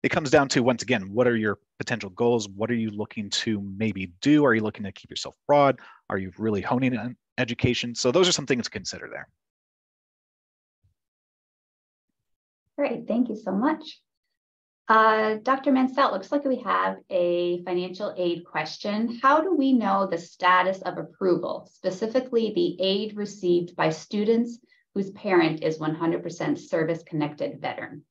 it comes down to, once again, what are your potential goals? What are you looking to maybe do? Are you looking to keep yourself broad? Are you really honing on education? So those are some things to consider there. Great, thank you so much. Dr. Mansell, looks like we have a financial aid question. How do we know the status of approval, specifically the aid received by students whose parent is 100% service-connected veteran?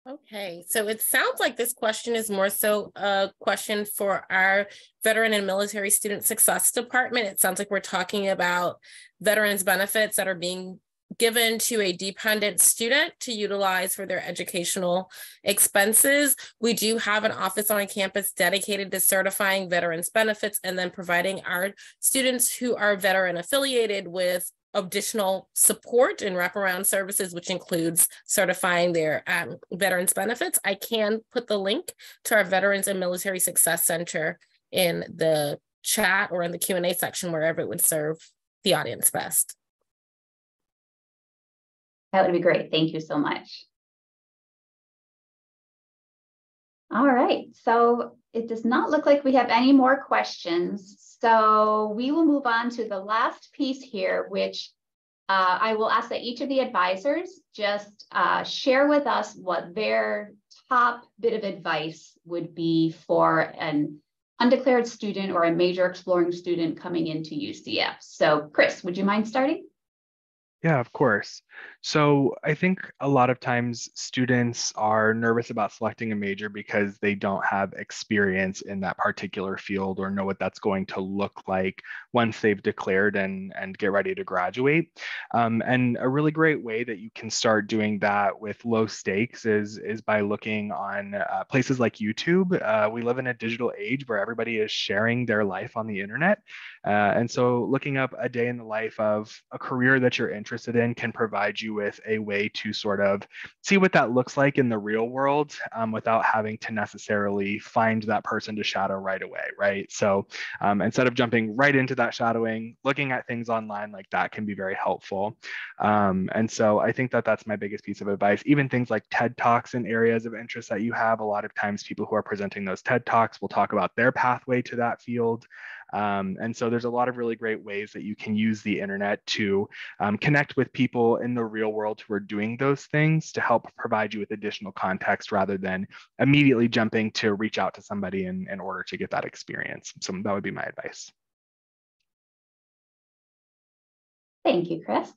Okay, so it sounds like this question is more so a question for our Veteran and Military Student Success Department. It sounds like we're talking about veterans benefits that are being given to a dependent student to utilize for their educational expenses. We do have an office on campus dedicated to certifying veterans benefits and then providing our students who are veteran affiliated with additional support and wraparound services, which includes certifying their veterans benefits. I can put the link to our Veterans and Military Success Center in the chat or in the Q&A section, wherever it would serve the audience best. That would be great. Thank you so much. All right, so it does not look like we have any more questions. So we will move on to the last piece here, which I will ask that each of the advisors just share with us what their top bit of advice would be for an undeclared student or a major exploring student coming into UCF. So Chris, would you mind starting? Yeah, of course. So I think a lot of times students are nervous about selecting a major because they don't have experience in that particular field or know what that's going to look like once they've declared and get ready to graduate. And a really great way that you can start doing that with low stakes is by looking on places like YouTube. We live in a digital age where everybody is sharing their life on the internet. And so looking up a day in the life of a career that you're interested interested in can provide you with a way to sort of see what that looks like in the real world without having to necessarily find that person to shadow right away, right? So instead of jumping right into that shadowing, looking at things online like that can be very helpful. And so I think that that's my biggest piece of advice. Even things like TED Talks in areas of interest that you have, a lot of times people who are presenting those TED Talks will talk about their pathway to that field. And so there's a lot of really great ways that you can use the internet to connect with people in the real world who are doing those things to help provide you with additional context rather than immediately jumping to reach out to somebody in order to get that experience. So that would be my advice. Thank you, Chris.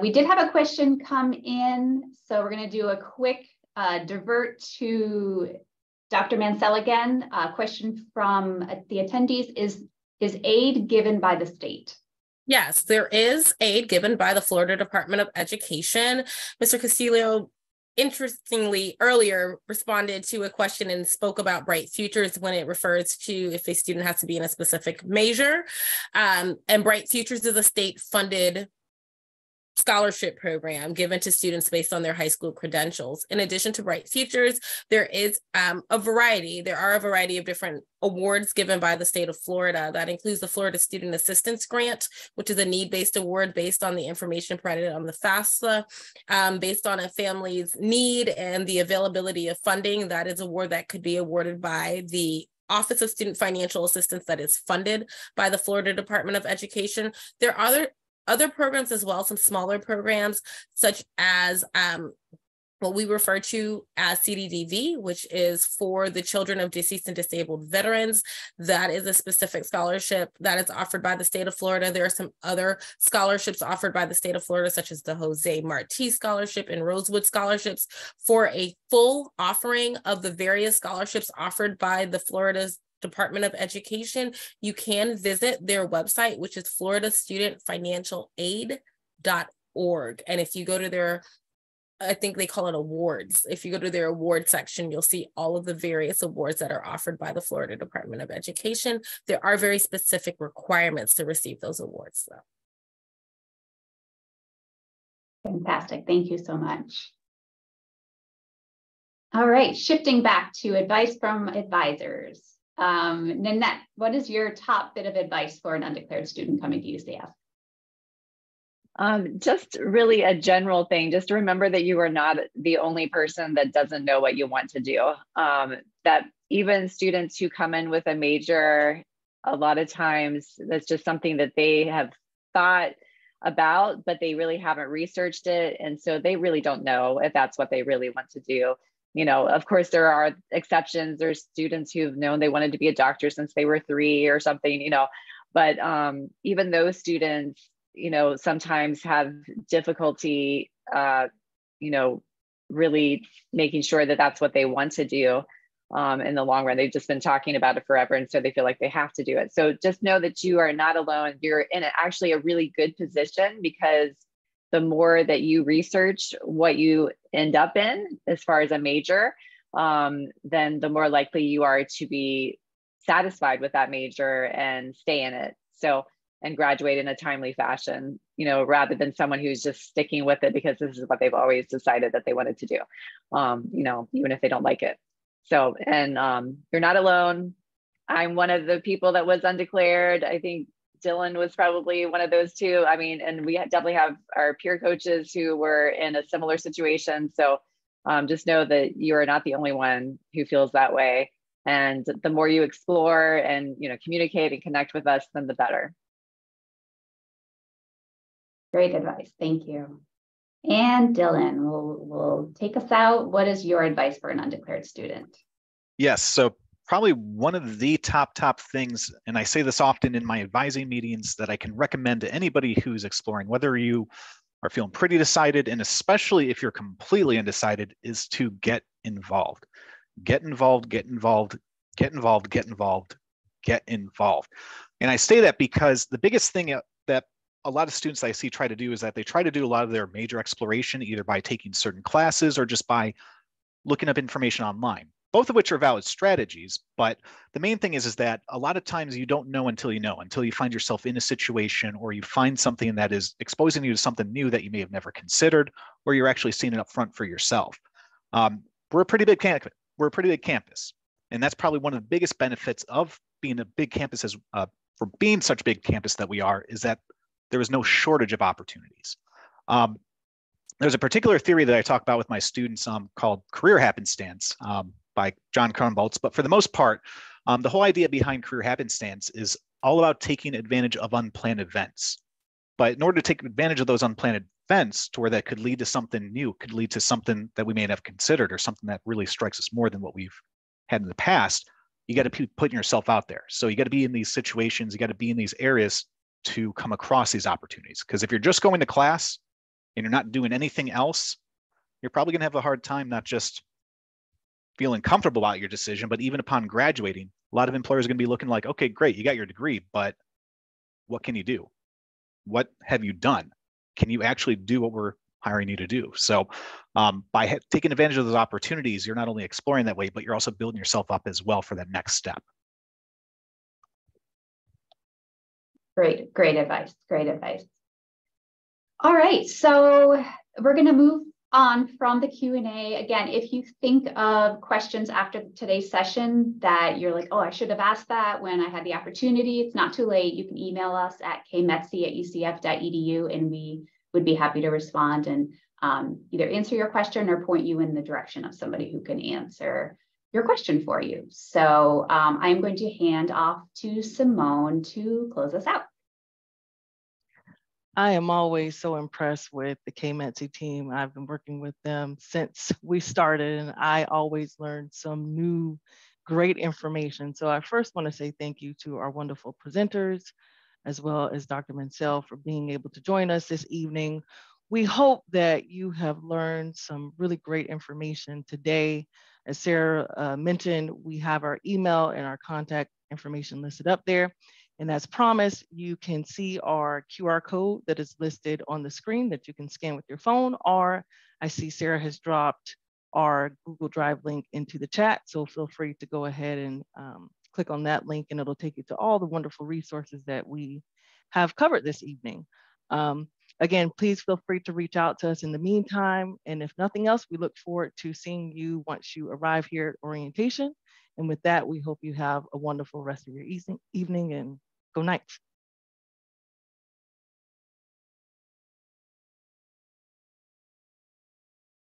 We did have a question come in, so we're going to do a quick divert to Dr. Mansell again. A question from the attendees is aid given by the state? Yes, there is aid given by the Florida Department of Education. Mr. Castillo, interestingly, earlier responded to a question and spoke about Bright Futures when it refers to if a student has to be in a specific major. And Bright Futures is a state-funded scholarship program given to students based on their high school credentials. In addition to Bright Futures, there is a variety of different awards given by the state of Florida. That includes the Florida Student Assistance Grant, which is a need-based award based on the information provided on the FAFSA, based on a family's need and the availability of funding. That is an award that could be awarded by the Office of Student Financial Assistance that is funded by the Florida Department of Education. There are other programs as well, some smaller programs, such as what we refer to as CDDV, which is for the children of deceased and disabled veterans. That is a specific scholarship that is offered by the state of Florida. There are some other scholarships offered by the state of Florida, such as the Jose Marti Scholarship and Rosewood Scholarships. For a full offering of the various scholarships offered by the Florida's Department of Education, you can visit their website, which is floridastudentfinancialaid.org. And if you go to their, I think they call it awards. If you go to their award section, you'll see all of the various awards that are offered by the Florida Department of Education. There are very specific requirements to receive those awards, though. Fantastic. Thank you so much. All right, shifting back to advice from advisors. Nanette, what is your top bit of advice for an undeclared student coming to UCF? Just really a general thing. Just remember that you are not the only person that doesn't know what you want to do. That even students who come in with a major, a lot of times that's just something that they have thought about, but they really haven't researched it. And so they really don't know if that's what they really want to do. You know, of course, there are exceptions. There's students who've known they wanted to be a doctor since they were 3 or something, you know, but even those students, you know, sometimes have difficulty, you know, really making sure that that's what they want to do in the long run. They've just been talking about it forever. And so they feel like they have to do it. So just know that you are not alone. You're in actually a really good position, because the more that you research what you end up in as far as a major, then the more likely you are to be satisfied with that major and stay in it. So, and graduate in a timely fashion, you know, rather than someone who's just sticking with it because this is what they've always decided that they wanted to do, you know, even if they don't like it. So, and you're not alone. I'm one of the people that was undeclared. I think Dylan was probably one of those too. I mean, and we definitely have our peer coaches who were in a similar situation. So just know that you are not the only one who feels that way. And the more you explore and, you know, communicate and connect with us, then the better. Great advice. Thank you. And Dylan, will take us out. What is your advice for an undeclared student? Yes. So probably one of the top things, and I say this often in my advising meetings, that I can recommend to anybody who's exploring, whether you are feeling pretty decided, and especially if you're completely undecided, is to get involved. Get involved, get involved, get involved, get involved, get involved. And I say that because the biggest thing that a lot of students I see try to do is that they try to do a lot of their major exploration either by taking certain classes or just by looking up information online. both of which are valid strategies. But the main thing is that a lot of times you don't know, until you find yourself in a situation or you find something that is exposing you to something new that you may have never considered, or you're actually seeing it up front for yourself. We're a pretty big campus. And that's probably one of the biggest benefits of being a big campus, for being such a big campus that we are, is that there is no shortage of opportunities. There's a particular theory that I talk about with my students called career happenstance by John Kronboltz. But for the most part, the whole idea behind career happenstance is all about taking advantage of unplanned events. But in order to take advantage of those unplanned events to where that could lead to something new, could lead to something that we may not have considered, or something that really strikes us more than what we've had in the past, you got to be putting yourself out there. So you got to be in these situations, you got to be in these areas to come across these opportunities. Because if you're just going to class and you're not doing anything else, you're probably going to have a hard time not just feeling comfortable about your decision, but even upon graduating, a lot of employers are going to be looking like, okay, great, you got your degree, but what can you do? What have you done? Can you actually do what we're hiring you to do? So by taking advantage of those opportunities, you're not only exploring that way, but you're also building yourself up as well for that next step. Great advice, great advice. All right, so we're gonna move on from the Q&A. Again, if you think of questions after today's session that you're like, oh, I should have asked that when I had the opportunity, it's not too late. You can email us at kmetsi@ucf.edu, and we would be happy to respond and either answer your question or point you in the direction of somebody who can answer your question for you. So I'm going to hand off to Simone to close us out. I am always so impressed with the KMETSI team. I've been working with them since we started, and I always learn some new great information. So I first want to say thank you to our wonderful presenters, as well as Dr. Mansell, for being able to join us this evening. We hope that you have learned some really great information today. As Sarah mentioned, we have our email and our contact information listed up there. And as promised, you can see our QR code that is listed on the screen that you can scan with your phone, or I see Sarah has dropped our Google Drive link into the chat. So feel free to go ahead and click on that link, and it'll take you to all the wonderful resources that we have covered this evening. Again, please feel free to reach out to us in the meantime. And if nothing else, we look forward to seeing you once you arrive here at orientation. And with that, we hope you have a wonderful rest of your evening, and go Knights.